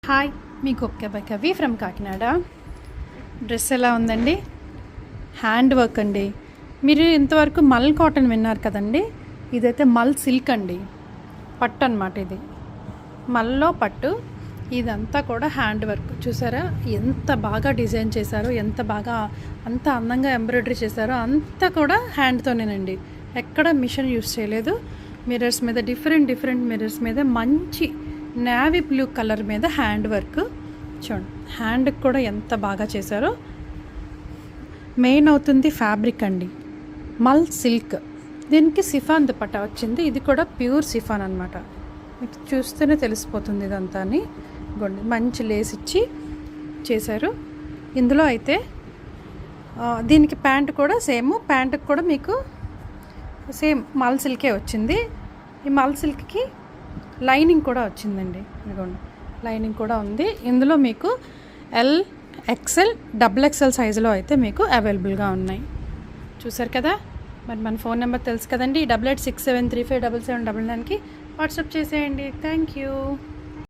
Hi, మీ గొప్ప by కవి from Kakinada. Dress ఎలా ఉందండి? హ్యాండ్ వర్క్ అండి. మీరు ఇంతవరకు మల్ కాటన్ విన్నారు కదండి, ఇదైతే మల్ సిల్క్ అండి. పట్టు అనమాట. ఇది మల్లో పట్టు. ఇదంతా కూడా హ్యాండ్ వర్క్. చూసారా ఎంత బాగా డిజైన్ చేశారో, ఎంత బాగా అంత అందంగా ఎంబ్రాయిడరీ చేశారో, అంతా కూడా హ్యాండ్తోనేనండి. ఎక్కడ మిషన్ యూస్ చేయలేదు. మిర్రర్స్ మీద డిఫరెంట్ మిర్రర్స్ మీద మంచి నేవీ బ్లూ కలర్ మీద హ్యాండ్ వర్క్. చూడండి, హ్యాండ్కి కూడా ఎంత బాగా చేశారో. మెయిన్ అవుతుంది ఫ్యాబ్రిక్ అండి, మల్ సిల్క్. దీనికి సిఫాన్ దుపట్టా వచ్చింది. ఇది కూడా ప్యూర్ సిఫాన్ అనమాట. మీకు చూస్తేనే తెలిసిపోతుంది ఇదంతా అని. మంచి లేస్ ఇచ్చి చేశారు. ఇందులో అయితే దీనికి ప్యాంట్ కూడా సేమ్. ప్యాంటుకి కూడా మీకు సేమ్ మల్ సిల్కే వచ్చింది. ఈ మల్ సిల్క్కి లైనింగ్ కూడా వచ్చిందండి. ఇదిగోండి, లైనింగ్ కూడా ఉంది. ఇందులో మీకు ఎల్, ఎక్సెల్, XXL సైజులో అయితే మీకు అవైలబుల్గా ఉన్నాయి. చూసారు కదా. మరి మన ఫోన్ నెంబర్ తెలుసు కదండి, 8867357799కి వాట్సాప్ చేసేయండి. Thank you.